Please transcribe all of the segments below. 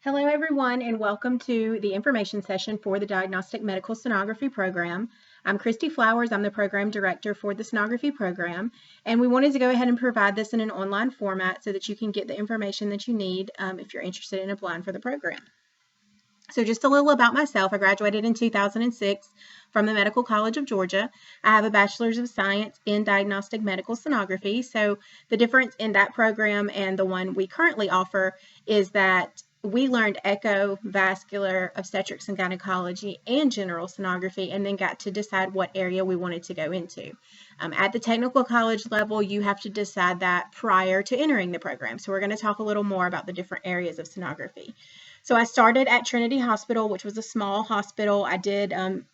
Hello, everyone, and welcome to the information session for the Diagnostic Medical Sonography program. I'm Christy Flowers. I'm the program director for the sonography program, and we wanted to go ahead and provide this in an online format so that you can get the information that you need if you're interested in applying for the program. So just a little about myself. I graduated in 2006 from the Medical College of Georgia. I have a Bachelor's of Science in Diagnostic Medical Sonography. So the difference in that program and the one we currently offer is that we learned echo, vascular, obstetrics and gynecology, and general sonography, and then got to decide what area we wanted to go into. At the technical college level, you have to decide that prior to entering the program. So we're going to talk a little more about the different areas of sonography. So I started at Trinity Hospital, which was a small hospital. I did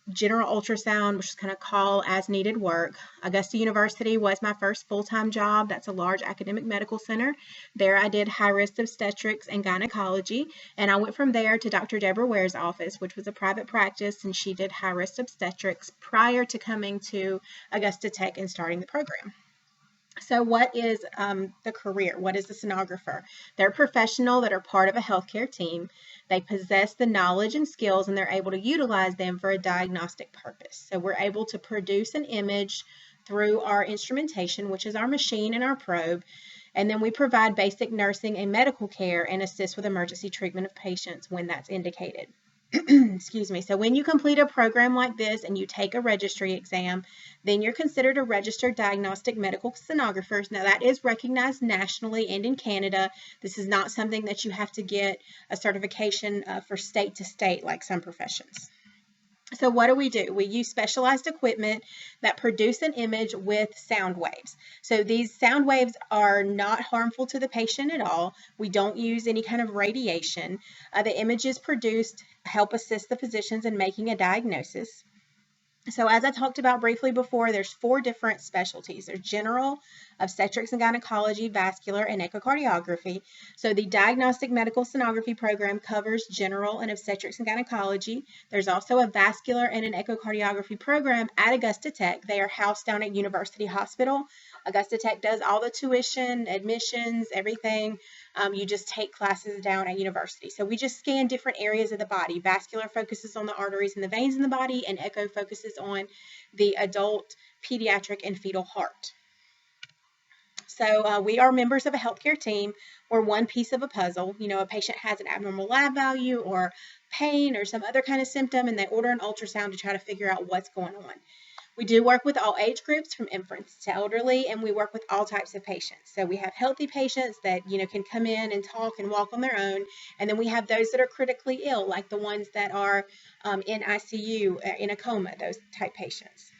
general ultrasound, which is kind of call as needed work. Augusta University was my first full-time job. That's a large academic medical center. There I did high-risk obstetrics and gynecology, and I went from there to Dr. Deborah Ware's office, which was a private practice, and she did high-risk obstetrics prior to coming to Augusta Tech and starting the program. So what is the career? What is the sonographer? They're a professional that are part of a healthcare team. They possess the knowledge and skills, and they're able to utilize them for a diagnostic purpose. So we're able to produce an image through our instrumentation, which is our machine and our probe, and then we provide basic nursing and medical care and assist with emergency treatment of patients when that's indicated. Excuse me. So when you complete a program like this and you take a registry exam, then you're considered a registered diagnostic medical sonographer. Now that is recognized nationally and in Canada. This is not something that you have to get a certification for state to state like some professions. So what do? We use specialized equipment that produce an image with sound waves. So these sound waves are not harmful to the patient at all. We don't use any kind of radiation. The images produced help assist the physicians in making a diagnosis. So as I talked about briefly before, there's 4 different specialties. There's general, obstetrics and gynecology, vascular, and echocardiography. So the diagnostic medical sonography program covers general and obstetrics and gynecology. There's also a vascular and an echocardiography program at Augusta Tech. They are housed down at University Hospital. Augusta Tech does all the tuition, admissions, everything. You just take classes down at university. So we just scan different areas of the body. Vascular focuses on the arteries and the veins in the body, and echo focuses on the adult, pediatric, and fetal heart. So we are members of a healthcare team. We're one piece of a puzzle. You know, a patient has an abnormal lab value or pain or some other kind of symptom, and they order an ultrasound to try to figure out what's going on. We do work with all age groups from infants to elderly, and we work with all types of patients. So we have healthy patients that, can come in and talk and walk on their own. And then we have those that are critically ill, like the ones that are in ICU, in a coma, those type patients.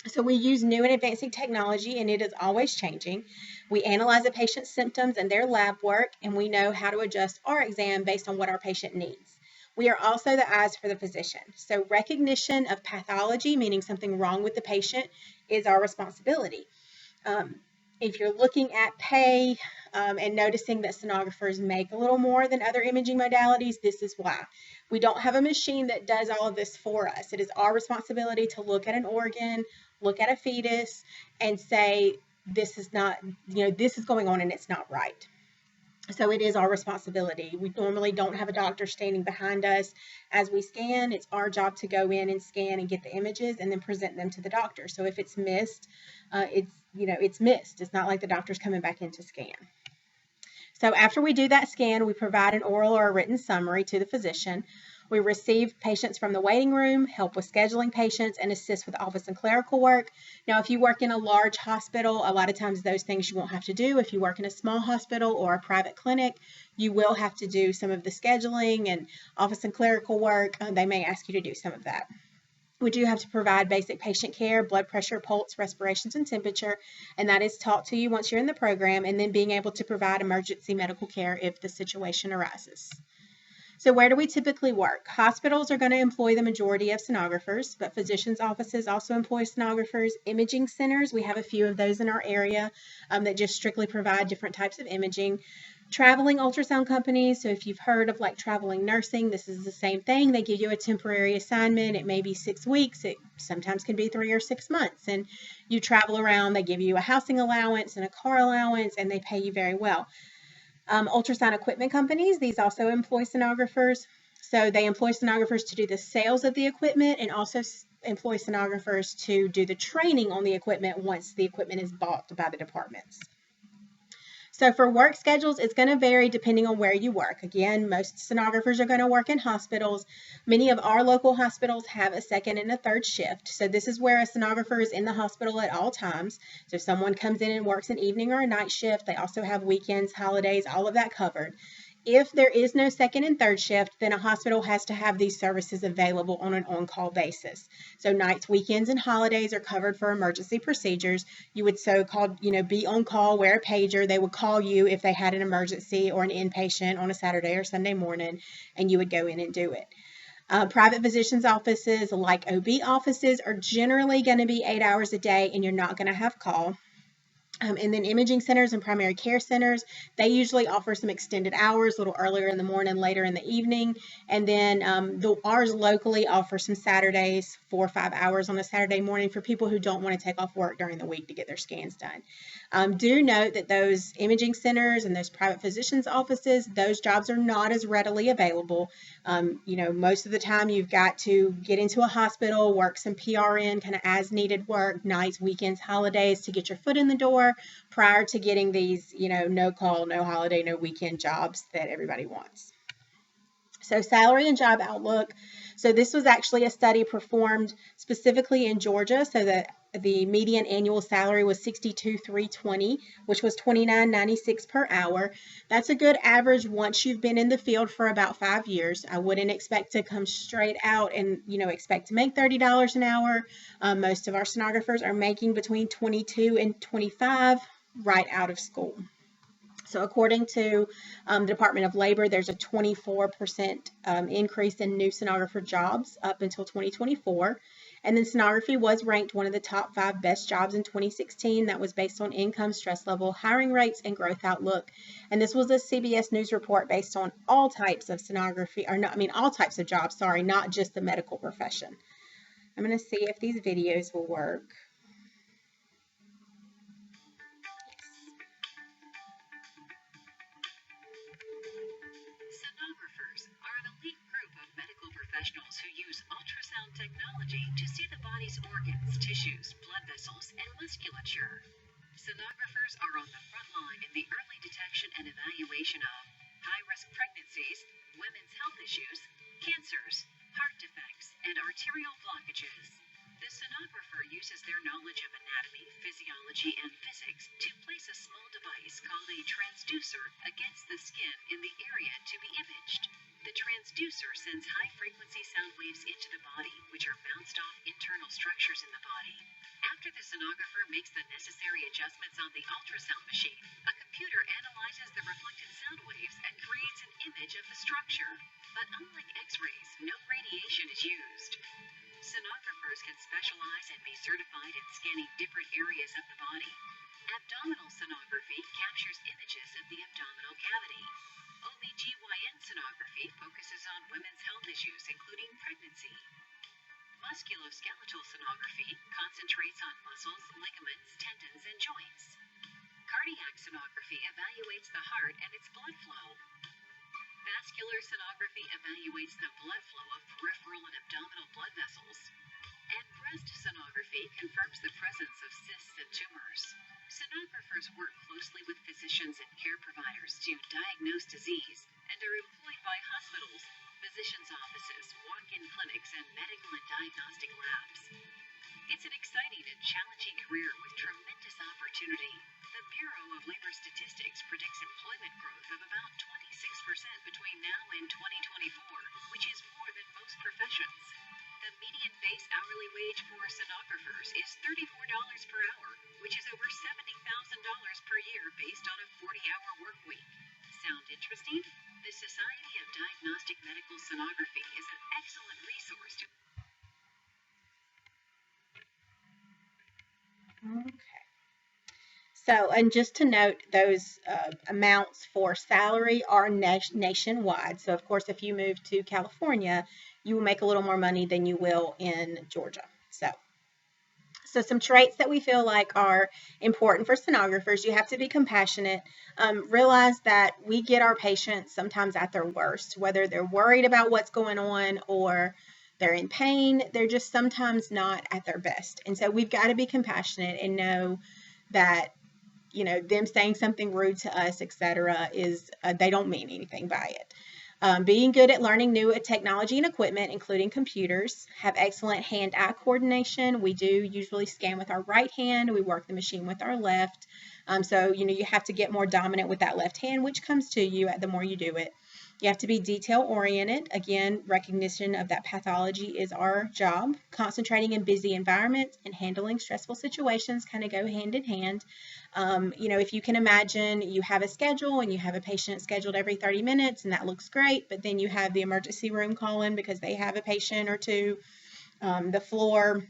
So we use new and advancing technology, and it is always changing. We analyze a patient's symptoms and their lab work, and we know how to adjust our exam based on what our patient needs. We are also the eyes for the physician. So recognition of pathology, meaning something wrong with the patient, is our responsibility. If you're looking at pay and noticing that sonographers make a little more than other imaging modalities, this is why. We don't have a machine that does all of this for us. It is our responsibility to look at an organ, look at a fetus, and say, this is not, this is going on and it's not right. So it is our responsibility. We normally don't have a doctor standing behind us as we scan. It's our job to go in and scan and get the images and then present them to the doctor. So if it's missed, it's missed. It's not like the doctor's coming back in to scan. So after we do that scan, we provide an oral or a written summary to the physician. We receive patients from the waiting room, help with scheduling patients, and assist with office and clerical work. Now, if you work in a large hospital, a lot of times those things you won't have to do. If you work in a small hospital or a private clinic, you will have to do some of the scheduling and office and clerical work. They may ask you to do some of that. We do have to provide basic patient care, blood pressure, pulse, respirations, and temperature, and that is taught to you once you're in the program, and then being able to provide emergency medical care if the situation arises. So where do we typically work? Hospitals are going to employ the majority of sonographers, but physicians' offices also employ sonographers. Imaging centers, we have a few of those in our area that just strictly provide different types of imaging. Traveling ultrasound companies, so if you've heard of like traveling nursing, this is the same thing. They give you a temporary assignment. It may be 6 weeks. It sometimes can be 3 or 6 months. And you travel around. They give you a housing allowance and a car allowance, and they pay you very well. Ultrasound equipment companies, these also employ sonographers. So they employ sonographers to do the sales of the equipment and also employ sonographers to do the training on the equipment once the equipment is bought by the departments. So for work schedules, it's going to vary depending on where you work. Again, most sonographers are going to work in hospitals. Many of our local hospitals have a second and a third shift. So this is where a sonographer is in the hospital at all times. So if someone comes in and works an evening or a night shift, they also have weekends, holidays, all of that covered. If there is no second and third shift, then a hospital has to have these services available on an on-call basis. So nights, weekends, and holidays are covered for emergency procedures. You would so-called, be on call, wear a pager. They would call you if they had an emergency or an inpatient on a Saturday or Sunday morning, and you would go in and do it. Private physicians' offices, like OB offices, are generally going to be 8 hours a day, and you're not going to have call. And then imaging centers and primary care centers, they usually offer some extended hours, a little earlier in the morning, later in the evening. And then ours locally offer some Saturdays, 4 or 5 hours on a Saturday morning for people who don't want to take off work during the week to get their scans done. Do note that those imaging centers and those private physicians' offices, those jobs are not as readily available. Most of the time you've got to get into a hospital, work some PRN, kind of as needed work, nights, weekends, holidays to get your foot in the door prior to getting these, no call, no holiday, no weekend jobs that everybody wants. So salary and job outlook. So this was actually a study performed specifically in Georgia. So that the median annual salary was $62,320, which was $29.96 per hour. That's a good average once you've been in the field for about 5 years. I wouldn't expect to come straight out and expect to make $30 an hour. Most of our sonographers are making between $22 and $25 right out of school. So according to the Department of Labor, there's a 24% increase in new sonographer jobs up until 2024. And then sonography was ranked one of the top 5 best jobs in 2016. That was based on income, stress level, hiring rates, and growth outlook. And this was a CBS News report based on all types of sonography, all types of jobs, not just the medical profession. I'm going to see if these videos will work. Sonographers are an elite group of medical professionals who use ultrasound technology to see the body's organs, tissues, blood vessels, and musculature. Sonographers are on the front line in the early detection and evaluation of high-risk pregnancies, women's health issues, cancers, heart defects, and arterial blockages. The sonographer uses their knowledge of anatomy, physiology, and physics to place a small device called a transducer against the skin in the area to be imaged. The transducer sends high-frequency sound waves into the body, which are bounced off internal structures in the body. After the sonographer makes the necessary adjustments on the ultrasound machine, a computer analyzes the reflected sound waves and creates an image of the structure. But unlike X-rays, no radiation is used. Sonographers can specialize and be certified in scanning different areas of the body. Abdominal sonography captures images of the abdominal cavity. OB/GYN sonography focuses on women's health issues, including pregnancy. Musculoskeletal sonography concentrates on muscles, ligaments, tendons, and joints. Cardiac sonography evaluates the heart and its blood flow. Vascular sonography evaluates the blood flow of peripheral and abdominal blood vessels. And breast sonography confirms the presence of cysts and tumors. Sonographers work closely with physicians and care providers to diagnose disease and are employed by hospitals, physicians' offices, walk-in clinics, and medical and diagnostic labs. It's an exciting and challenging career with tremendous opportunity. The Bureau of Labor Statistics predicts employment growth of about 26% between now and 2024, which is more than most professions. The median base hourly wage for sonographers is $34 per hour, which is over $70,000 per year based on a 40-hour work week. Sound interesting? The Society of Diagnostic Medical Sonography is an excellent resource to... Okay. So, and just to note, those amounts for salary are nationwide. So, of course, if you move to California, you will make a little more money than you will in Georgia. So, So some traits that we feel like are important for sonographers: you have to be compassionate. Realize that we get our patients sometimes at their worst, whether they're worried about what's going on or they're in pain. They're just sometimes not at their best. And so we've got to be compassionate and know that, them saying something rude to us, etc., is they don't mean anything by it. Being good at learning new technology and equipment, including computers. Have excellent hand-eye coordination. We do usually scan with our right hand. We work the machine with our left. So, you have to get more dominant with that left hand, which comes to you the more you do it. You have to be detail-oriented. Again, recognition of that pathology is our job. Concentrating in busy environments and handling stressful situations kind of go hand in hand. If you can imagine, you have a schedule and you have a patient scheduled every 30 minutes, and that looks great, but then you have the emergency room calling because they have a patient or two. The floor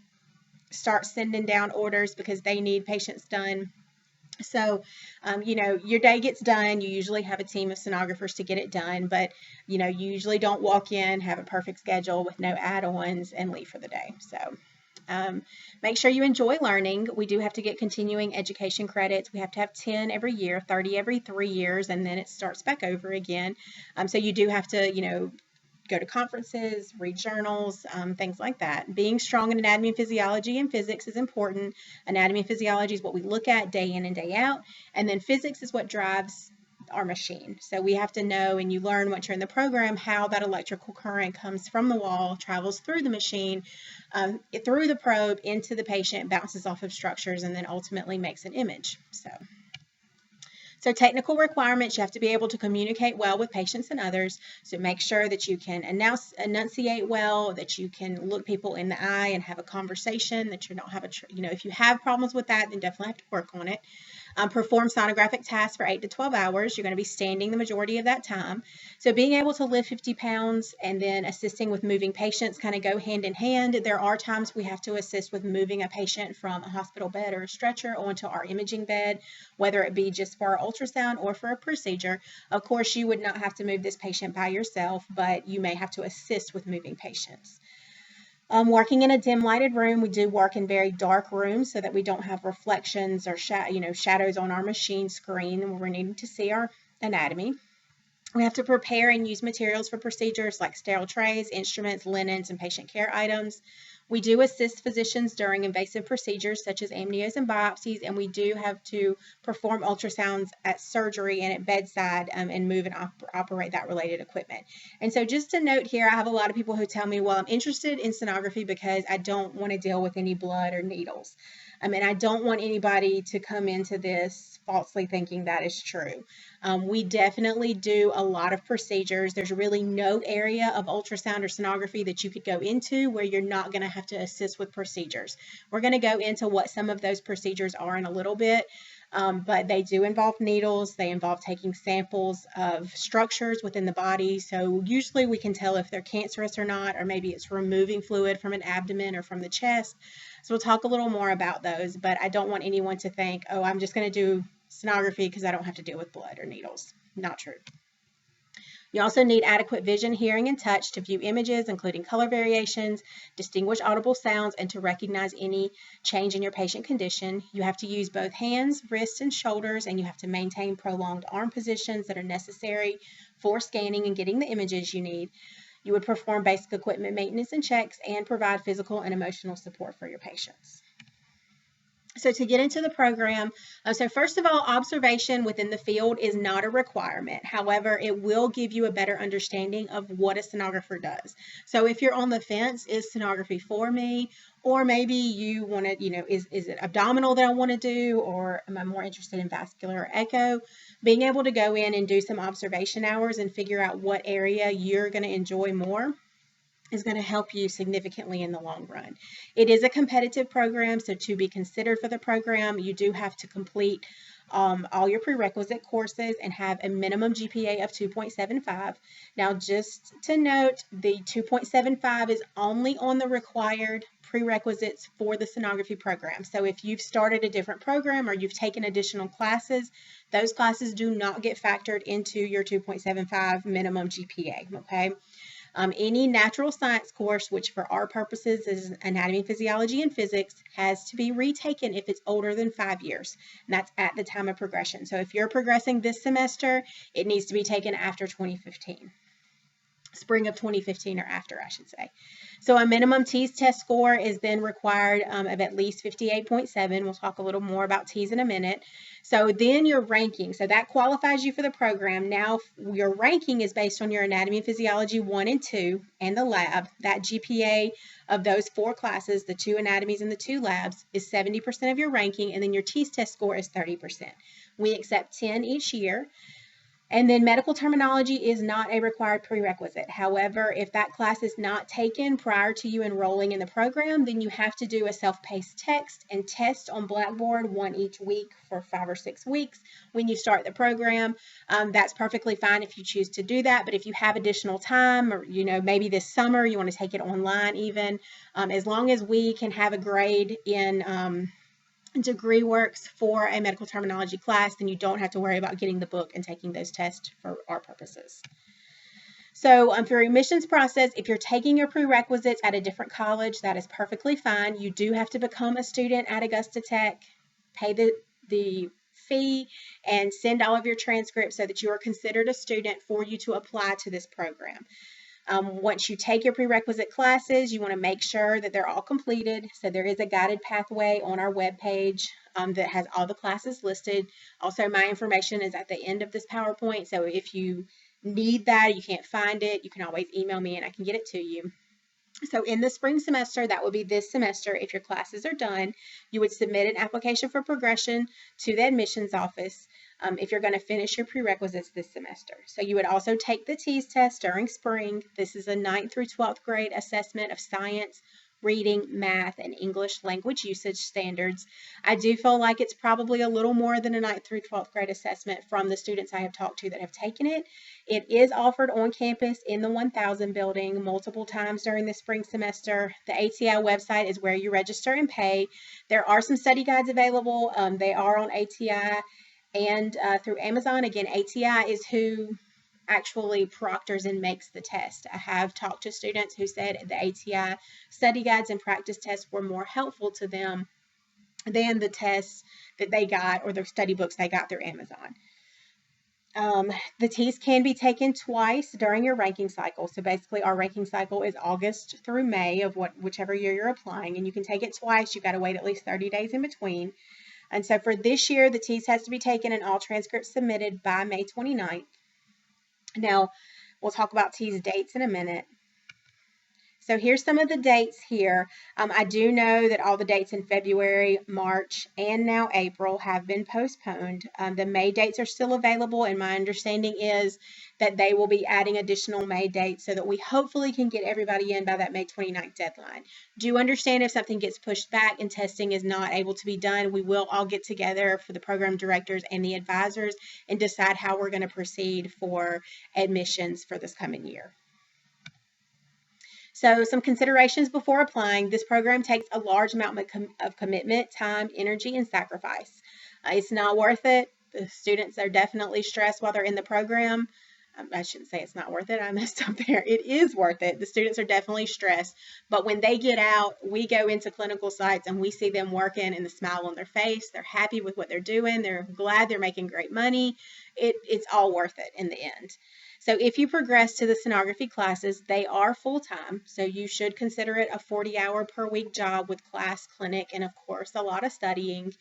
starts sending down orders because they need patients done. So, your day gets done. You usually have a team of sonographers to get it done, but, you usually don't walk in, have a perfect schedule with no add-ons, and leave for the day. So, make sure you enjoy learning. We do have to get continuing education credits. We have to have 10 every year, 30 every 3 years, and then it starts back over again. So you do have to, go to conferences, read journals, things like that. Being strong in anatomy and physiology and physics is important. Anatomy and physiology is what we look at day in and day out, and then physics is what drives our machine. So we have to know, and you learn once you're in the program, how that electrical current comes from the wall, travels through the machine, through the probe into the patient, bounces off of structures, and then ultimately makes an image. So technical requirements: you have to be able to communicate well with patients and others. So make sure that you can enunciate well, that you can look people in the eye and have a conversation, that you don't have if you have problems with that, then definitely have to work on it. Perform sonographic tasks for 8 to 12 hours. You're going to be standing the majority of that time. So being able to lift 50 pounds and then assisting with moving patients kind of go hand in hand. There are times we have to assist with moving a patient from a hospital bed or a stretcher onto our imaging bed, whether it be just for our ultrasound or for a procedure. Of course, you would not have to move this patient by yourself, but you may have to assist with moving patients. Working in a dim lighted room, we do work in very dark rooms so that we don't have reflections or shadows on our machine screen when we're needing to see our anatomy. We have to prepare and use materials for procedures like sterile trays, instruments, linens, and patient care items. We do assist physicians during invasive procedures such as amnios and biopsies, and we do have to perform ultrasounds at surgery and at bedside and move and operate that related equipment. And so just to note here, I have a lot of people who tell me, well, I'm interested in sonography because I don't want to deal with any blood or needles. And I don't want anybody to come into this falsely thinking that is true. We definitely do a lot of procedures. There's really no area of ultrasound or sonography that you could go into where you're not going to have to assist with procedures. We're going to go into what some of those procedures are in a little bit, but they do involve needles. They involve taking samples of structures within the body. So usually we can tell if they're cancerous or not, or maybe it's removing fluid from an abdomen or from the chest. So we'll talk a little more about those, but I don't want anyone to think, oh, I'm just going to do sonography because I don't have to deal with blood or needles. Not true. You also need adequate vision, hearing, and touch to view images, including color variations, distinguish audible sounds, and to recognize any change in your patient condition. You have to use both hands, wrists, and shoulders, and you have to maintain prolonged arm positions that are necessary for scanning and getting the images you need. You would perform basic equipment maintenance and checks and provide physical and emotional support for your patients. So to get into the program, so first of all, observation within the field is not a requirement. However, it will give you a better understanding of what a sonographer does. So if you're on the fence, is sonography for me? Or maybe you want to, is it abdominal that I want to do? Or am I more interested in vascular or echo? Being able to go in and do some observation hours and figure out what area you're going to enjoy more is going to help you significantly in the long run. It is a competitive program, so to be considered for the program, you do have to complete all your prerequisite courses and have a minimum GPA of 2.75. Now, just to note, the 2.75 is only on the required prerequisites for the sonography program. So if you've started a different program or you've taken additional classes, those classes do not get factored into your 2.75 minimum GPA, okay? Any natural science course, which for our purposes is anatomy, physiology, and physics, has to be retaken if it's older than 5 years. And that's at the time of progression. So if you're progressing this semester, it needs to be taken after 2015. Spring of 2015 or after, I should say. So a minimum TEAS test score is then required of at least 58.7. We'll talk a little more about TEAS in a minute. So then your ranking, so that qualifies you for the program. Now your ranking is based on your anatomy and physiology 1 and 2 and the lab. That GPA of those 4 classes, the 2 anatomies and the 2 labs, is 70% of your ranking, and then your TEAS test score is 30%. We accept 10 each year. And then medical terminology is not a required prerequisite. However, if that class is not taken prior to you enrolling in the program, then you have to do a self-paced text and test on Blackboard, 1 each week for 5 or 6 weeks when you start the program. That's perfectly fine if you choose to do that. But if you have additional time, or maybe this summer you want to take it online even, as long as we can have a grade in degree works for a medical terminology class, then you don't have to worry about getting the book and taking those tests for our purposes. So for your admissions process, if you're taking your prerequisites at a different college, that is perfectly fine. You do have to become a student at Augusta Tech, pay the fee, and send all of your transcripts so that you are considered a student for you to apply to this program. Once you take your prerequisite classes, you want to make sure that they're all completed. So there is a guided pathway on our webpage that has all the classes listed. Also, my information is at the end of this PowerPoint. So if you need that, you can't find it, you can always email me and I can get it to you. So in the spring semester, that would be this semester, if your classes are done, you would submit an application for progression to the admissions office if you're going to finish your prerequisites this semester. So you would also take the TEAS test during spring. This is a 9th through 12th grade assessment of science, reading, math, and English language usage standards. I do feel like it's probably a little more than a 9th through 12th grade assessment from the students I have talked to that have taken it. It is offered on campus in the 1000 building multiple times during the spring semester. The ATI website is where you register and pay. There are some study guides available. They are on ATI and through Amazon. Again, ATI is who actually proctors and makes the test. I have talked to students who said the ATI study guides and practice tests were more helpful to them than the tests that they got or the study books they got through Amazon. The TEAS can be taken twice during your ranking cycle. So basically our ranking cycle is August through May of whichever year you're applying, and you can take it twice. You've got to wait at least 30 days in between. And so for this year, the TEAS has to be taken and all transcripts submitted by May 29th. Now, we'll talk about TEAS dates in a minute. So here's some of the dates here. I do know that all the dates in February, March, and now April have been postponed. The May dates are still available, and my understanding is that they will be adding additional May dates so that we hopefully can get everybody in by that May 29th deadline. Do understand if something gets pushed back and testing is not able to be done, we will all get together for the program directors and the advisors and decide how we're going to proceed for admissions for this coming year. So some considerations before applying. This program takes a large amount of commitment, time, energy, and sacrifice. It's not worth it. The students are definitely stressed while they're in the program. I shouldn't say it's not worth it. I messed up there. It is worth it. The students are definitely stressed. But when they get out, we go into clinical sites and we see them working and the smile on their face. They're happy with what they're doing. They're glad they're making great money. It's all worth it in the end. So if you progress to the sonography classes, they are full-time. So you should consider it a 40-hour per week job with class, clinic, and of course, a lot of studying.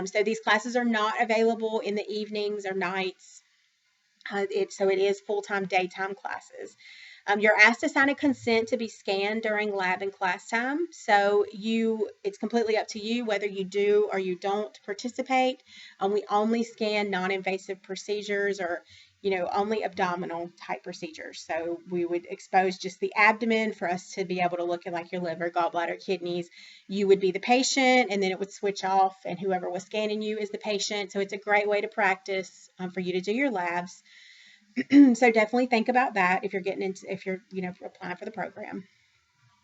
So these classes are not available in the evenings or nights. So it is full-time daytime classes. You're asked to sign a consent to be scanned during lab and class time. So it's completely up to you whether you do or you don't participate. We only scan non-invasive procedures or only abdominal type procedures. So we would expose just the abdomen for us to be able to look at like your liver, gallbladder, kidneys. You would be the patient and then it would switch off and whoever was scanning you is the patient. So it's a great way to practice for you to do your labs. So definitely think about that if you're applying for the program.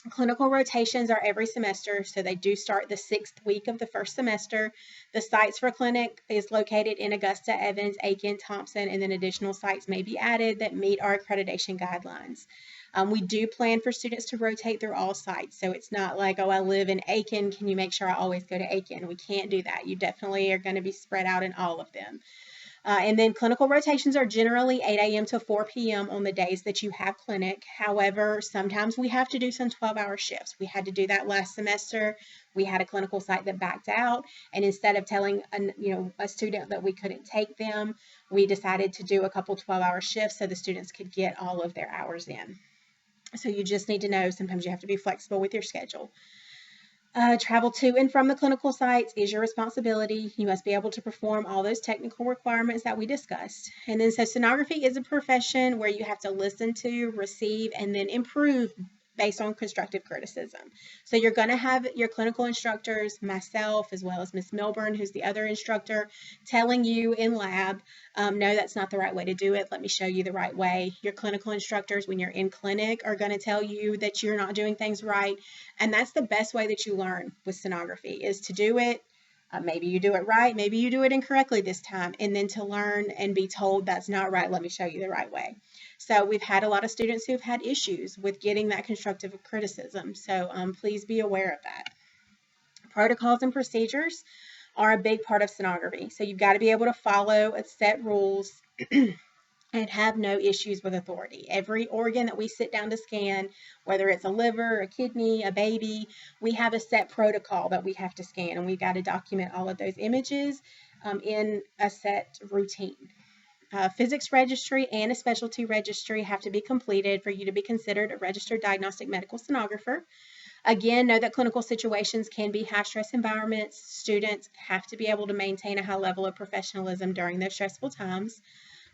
Clinical rotations are every semester, so they do start the 6th week of the first semester. The sites for clinic is located in Augusta, Evans, Aiken, Thompson, and then additional sites may be added that meet our accreditation guidelines. We do plan for students to rotate through all sites, so it's not like, oh, I live in Aiken, can you make sure I always go to Aiken? We can't do that. You definitely are going to be spread out in all of them. And then clinical rotations are generally 8 a.m. to 4 p.m. on the days that you have clinic. However, sometimes we have to do some 12-hour shifts. We had to do that last semester. We had a clinical site that backed out, and instead of telling a student that we couldn't take them, we decided to do a couple 12-hour shifts so the students could get all of their hours in. So you just need to know sometimes you have to be flexible with your schedule. Travel to and from the clinical sites is your responsibility. You must be able to perform all those technical requirements that we discussed. And then, so sonography is a profession where you have to listen to, receive, and then improve based on constructive criticism. So you're going to have your clinical instructors, myself, as well as Miss Milburn, who's the other instructor, telling you in lab, no, that's not the right way to do it. Let me show you the right way. Your clinical instructors, when you're in clinic, are going to tell you that you're not doing things right. And that's the best way that you learn with sonography, is to do it. Maybe you do it right, maybe you do it incorrectly this time, and then to learn and be told that's not right, let me show you the right way. So we've had a lot of students who've had issues with getting that constructive criticism, so please be aware of that. Protocols and procedures are a big part of sonography, so you've got to be able to follow set rules and have no issues with authority. Every organ that we sit down to scan, whether it's a liver, a kidney, a baby, we have a set protocol that we have to scan, and we've got to document all of those images in a set routine. Physics registry and a specialty registry have to be completed for you to be considered a registered diagnostic medical sonographer. Again, know that clinical situations can be high-stress environments. Students have to be able to maintain a high level of professionalism during those stressful times.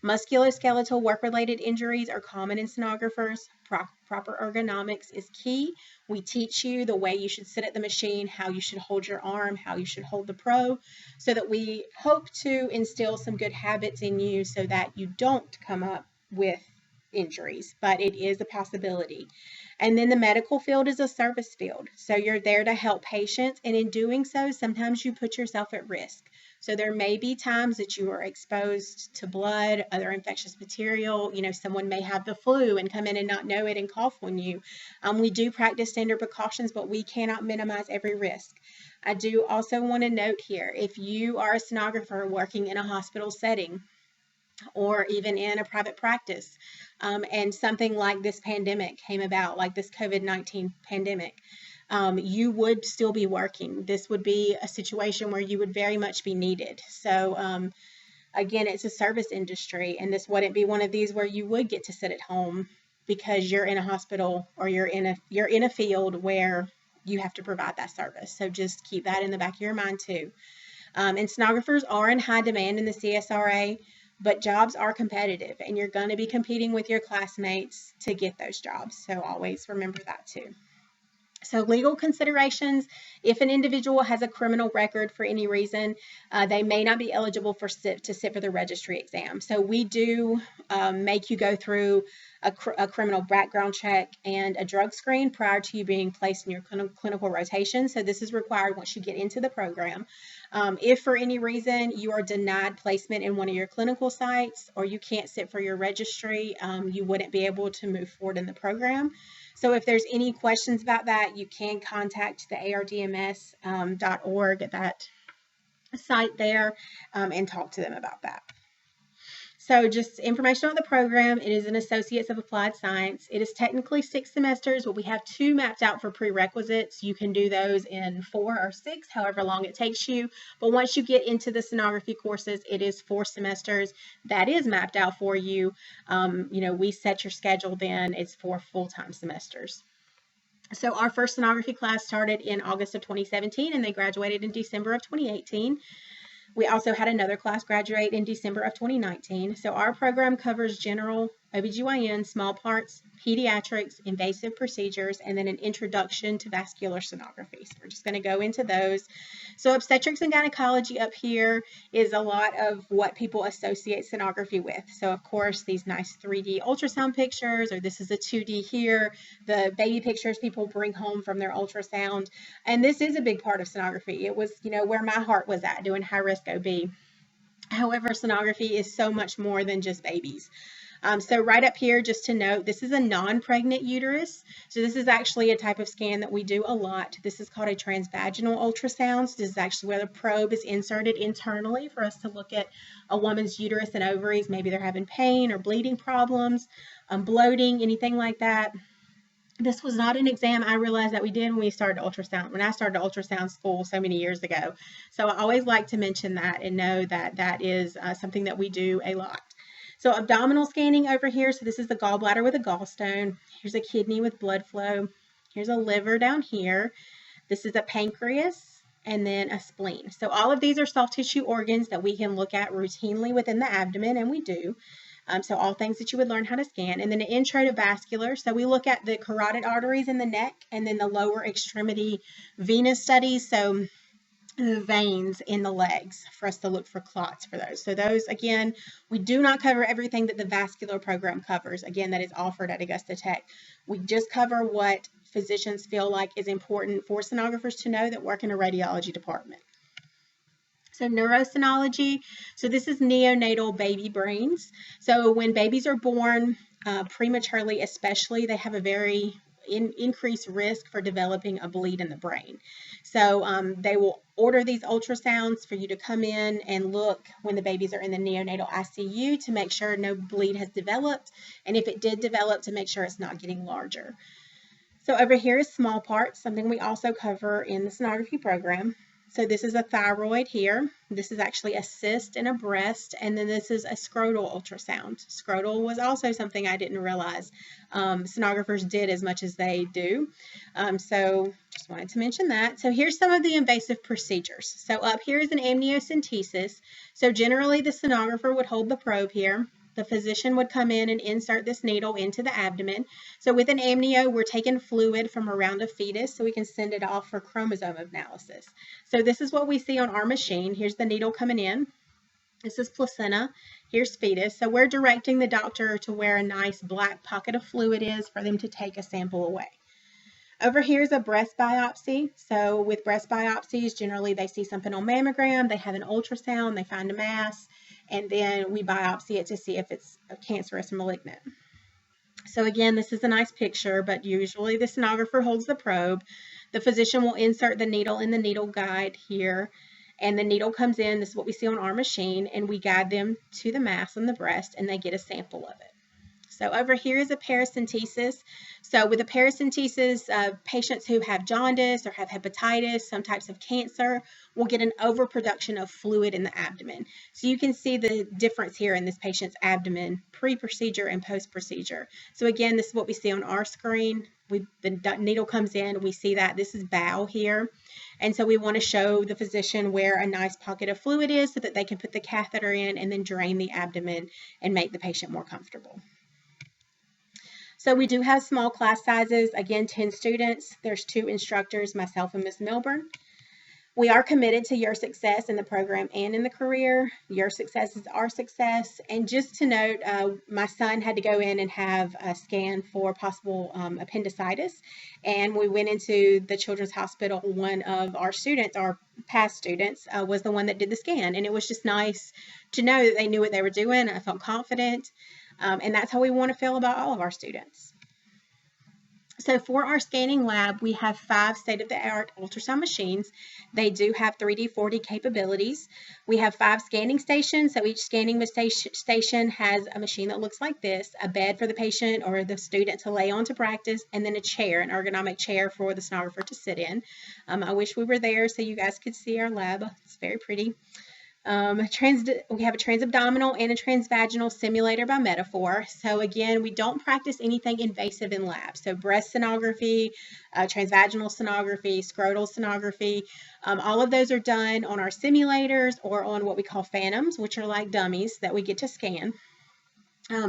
Musculoskeletal work-related injuries are common in sonographers. Proper ergonomics is key. We teach you the way you should sit at the machine, how you should hold your arm, how you should hold the probe, so that we hope to instill some good habits in you so that you don't come up with injuries, but it is a possibility. And then the medical field is a service field. So you're there to help patients, and in doing so, sometimes you put yourself at risk. So there may be times that you are exposed to blood, other infectious material. Someone may have the flu and come in and not know it and cough on you. We do practice standard precautions, but we cannot minimize every risk. I do also want to note here, if you are a sonographer working in a hospital setting, or even in a private practice, and something like this pandemic came about, like this COVID-19 pandemic, you would still be working. This would be a situation where you would very much be needed. So again, it's a service industry, and this wouldn't be one of these where you would get to sit at home because you're in a hospital or you're in a field where you have to provide that service. So just keep that in the back of your mind too. And sonographers are in high demand in the CSRA, but jobs are competitive, and you're going to be competing with your classmates to get those jobs. So always remember that too. So legal considerations: if an individual has a criminal record for any reason, they may not be eligible to sit for the registry exam. So we do make you go through a criminal background check and a drug screen prior to you being placed in your clinical rotation. So this is required once you get into the program. If for any reason you are denied placement in one of your clinical sites, or you can't sit for your registry, you wouldn't be able to move forward in the program. So if there's any questions about that, you can contact the ardms.org, that site there, and talk to them about that. So just information on the program: it is an Associates of Applied Science. It is technically 6 semesters, but we have 2 mapped out for prerequisites. You can do those in 4 or 6, however long it takes you. But once you get into the sonography courses, it is 4 semesters. That is mapped out for you. We set your schedule then. It's 4 full-time semesters. So our first sonography class started in August of 2017, and they graduated in December of 2018. We also had another class graduate in December of 2019. So our program covers general OBGYN, small parts, pediatrics, invasive procedures, and then an introduction to vascular sonography. So we're just going to go into those. So obstetrics and gynecology up here is a lot of what people associate sonography with. So of course, these nice 3D ultrasound pictures, or this is a 2D here, the baby pictures people bring home from their ultrasound. And this is a big part of sonography. It was, where my heart was at doing high risk OB. However, sonography is so much more than just babies. So right up here, just to note, this is a non-pregnant uterus. So this is actually a type of scan that we do a lot. This is called a transvaginal ultrasound. So this is actually where the probe is inserted internally for us to look at a woman's uterus and ovaries. Maybe they're having pain or bleeding problems, bloating, anything like that. This was not an exam I realized that we did when I started ultrasound school so many years ago. So I always like to mention that and know that that is something that we do a lot. So abdominal scanning over here. So this is the gallbladder with a gallstone. Here's a kidney with blood flow. Here's a liver down here. This is a pancreas and then a spleen. So all of these are soft tissue organs that we can look at routinely within the abdomen, and we do. So all things that you would learn how to scan. And then an intro to vascular. So we look at the carotid arteries in the neck and then the lower extremity venous studies. So the veins in the legs for us to look for clots for those. So those, again, we do not cover everything that the vascular program covers. Again, that is offered at Augusta Tech. We just cover what physicians feel like is important for sonographers to know that work in a radiology department. So neurosonology, so this is neonatal baby brains. So when babies are born prematurely, especially, they have a very increased risk for developing a bleed in the brain. So they will order these ultrasounds for you to come in and look when the babies are in the neonatal ICU to make sure no bleed has developed, and if it did develop, to make sure it's not getting larger. So over here is small parts, something we also cover in the sonography program. So this is a thyroid here. This is actually a cyst in a breast, and then this is a scrotal ultrasound. Scrotal was also something I didn't realize sonographers did as much as they do. So just wanted to mention that. So here's some of the invasive procedures. So up here is an amniocentesis. So generally the sonographer would hold the probe here. The physician would come in and insert this needle into the abdomen. So with an amnio, we're taking fluid from around a fetus so we can send it off for chromosome analysis. So this is what we see on our machine. Here's the needle coming in. This is placenta. Here's fetus. So we're directing the doctor to where a nice black pocket of fluid is for them to take a sample away. Over here is a breast biopsy. So with breast biopsies, generally they see something on mammogram, they have an ultrasound, they find a mass, and then we biopsy it to see if it's cancerous or malignant. So again, this is a nice picture, but usually the sonographer holds the probe. The physician will insert the needle in the needle guide here, and the needle comes in. This is what we see on our machine, and we guide them to the mass on the breast, and they get a sample of it. So over here is a paracentesis. So with a paracentesis, patients who have jaundice or have hepatitis, some types of cancer, will get an overproduction of fluid in the abdomen. So you can see the difference here in this patient's abdomen, pre-procedure and post-procedure. So again, this is what we see on our screen. The needle comes in, we see that this is bowel here. And so we want to show the physician where a nice pocket of fluid is so that they can put the catheter in and then drain the abdomen and make the patient more comfortable. So we do have small class sizes, again, 10 students. There's 2 instructors, myself and Ms. Milburn. We are committed to your success in the program and in the career. Your success is our success. And just to note, my son had to go in and have a scan for possible appendicitis. And we went into the Children's Hospital. One of our students, our past students, was the one that did the scan. And it was just nice to know that they knew what they were doing. I felt confident. And that's how we want to feel about all of our students. So for our scanning lab, we have 5 state-of-the-art ultrasound machines. They do have 3D 4D capabilities. We have 5 scanning stations. So each scanning station has a machine that looks like this, a bed for the patient or the student to lay on to practice, and then a chair, an ergonomic chair for the sonographer to sit in. I wish we were there so you guys could see our lab. It's very pretty. We have a transabdominal and a transvaginal simulator by Metaphor. So again, we don't practice anything invasive in lab. So breast sonography, transvaginal sonography, scrotal sonography, all of those are done on our simulators or on what we call phantoms, which are like dummies that we get to scan.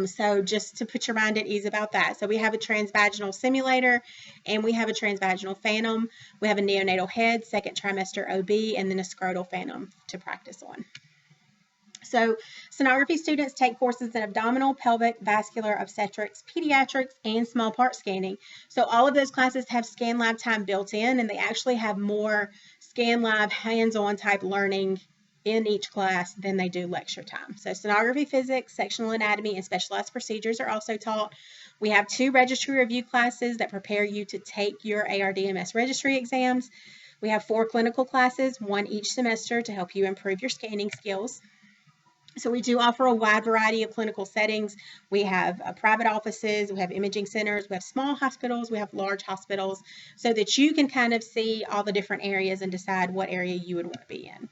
So just to put your mind at ease about that. So we have a transvaginal simulator and we have a transvaginal phantom. We have a neonatal head, second trimester OB, and then a scrotal phantom to practice on. So sonography students take courses in abdominal, pelvic, vascular, obstetrics, pediatrics, and small part scanning. So all of those classes have scan lab time built in, and they actually have more scan lab hands-on type learning in each class than they do lecture time. So sonography physics, sectional anatomy, and specialized procedures are also taught. We have 2 registry review classes that prepare you to take your ARDMS registry exams. We have 4 clinical classes, 1 each semester, to help you improve your scanning skills. So we do offer a wide variety of clinical settings. We have private offices, we have imaging centers, we have small hospitals, we have large hospitals, so that you can kind of see all the different areas and decide what area you would want to be in.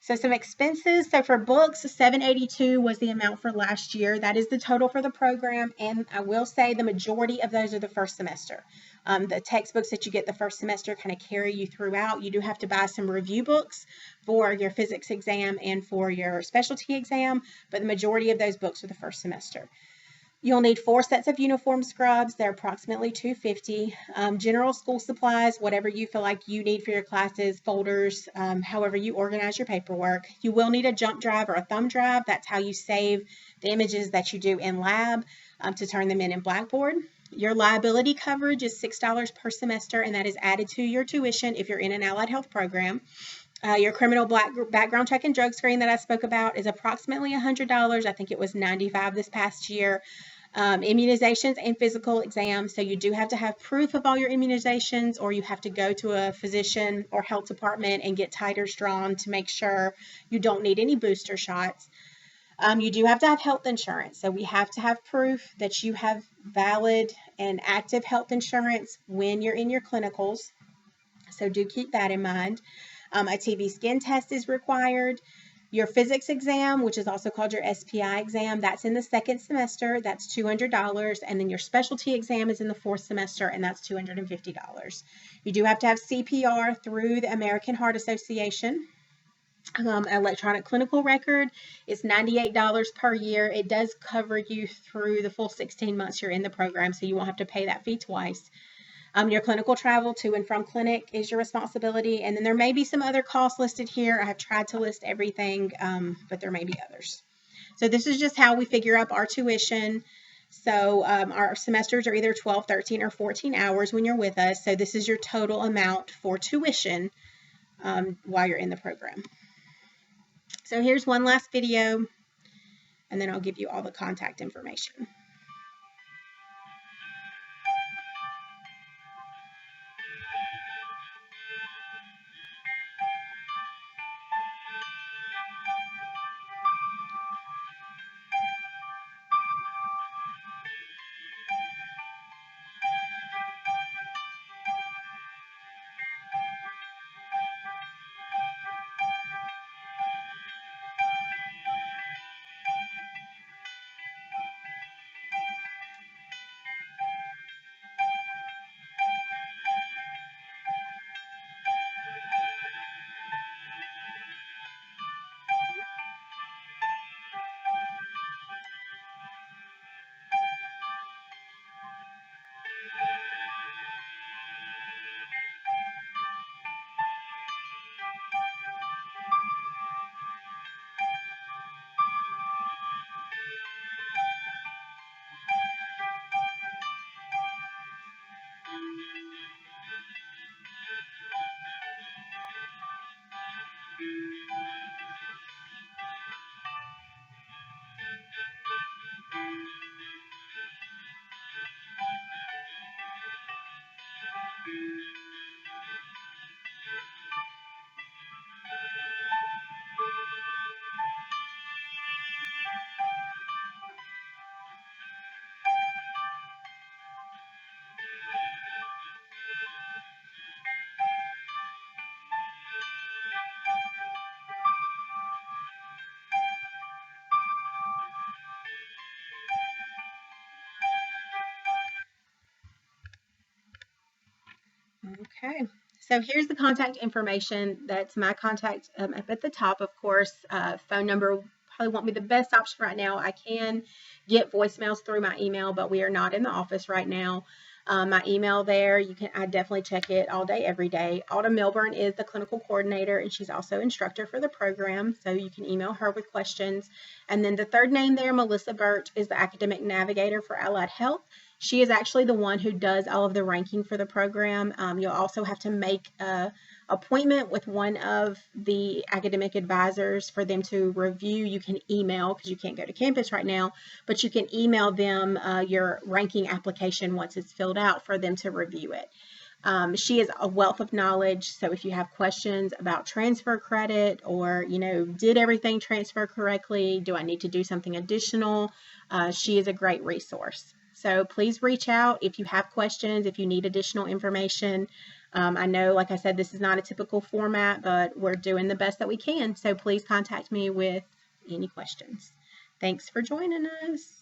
So some expenses. So for books, $782 was the amount for last year. That is the total for the program. And I will say the majority of those are the first semester. The textbooks that you get the first semester kind of carry you throughout. You do have to buy some review books for your physics exam and for your specialty exam, but the majority of those books are the first semester. You'll need 4 sets of uniform scrubs. They're approximately $250. General school supplies, whatever you feel like you need for your classes, folders, however you organize your paperwork. You will need a jump drive or a thumb drive. That's how you save the images that you do in lab to turn them in Blackboard. Your liability coverage is $6 per semester, and that is added to your tuition if you're in an allied health program. Your criminal background check and drug screen that I spoke about is approximately $100. I think it was $95 this past year. Immunizations and physical exams. So you do have to have proof of all your immunizations, or you have to go to a physician or health department and get titers drawn to make sure you don't need any booster shots. You do have to have health insurance. So we have to have proof that you have valid and active health insurance when you're in your clinicals. So do keep that in mind. A TB skin test is required. Your physics exam, which is also called your SPI exam, that's in the second semester. That's $200. And then your specialty exam is in the 4th semester, and that's $250. You do have to have CPR through the American Heart Association. Electronic clinical record is $98 per year. It does cover you through the full 16 months you're in the program, so you won't have to pay that fee twice. Your clinical travel to and from clinic is your responsibility. And then there may be some other costs listed here. I have tried to list everything, but there may be others. So this is just how we figure up our tuition. So our semesters are either 12, 13, or 14 hours when you're with us. So this is your total amount for tuition while you're in the program. So here's one last video, and then I'll give you all the contact information. Okay, so here's the contact information. That's my contact up at the top, of course, phone number, probably won't be the best option right now. I can get voicemails through my email, but we are not in the office right now. My email there, I definitely check it all day, every day. Autumn Milburn is the clinical coordinator, and she's also instructor for the program, so you can email her with questions. And then the third name there, Melissa Birch, is the academic navigator for Allied Health. She is actually the one who does all of the ranking for the program. You'll also have to make a appointment with one of the academic advisors for them to review. You can email, because you can't go to campus right now, but you can email them your ranking application once it's filled out for them to review it. She is a wealth of knowledge, so if you have questions about transfer credit, or, did everything transfer correctly? Do I need to do something additional? She is a great resource. So please reach out if you have questions, if you need additional information. I know, like I said, this is not a typical format, but we're doing the best that we can. So please contact me with any questions. Thanks for joining us.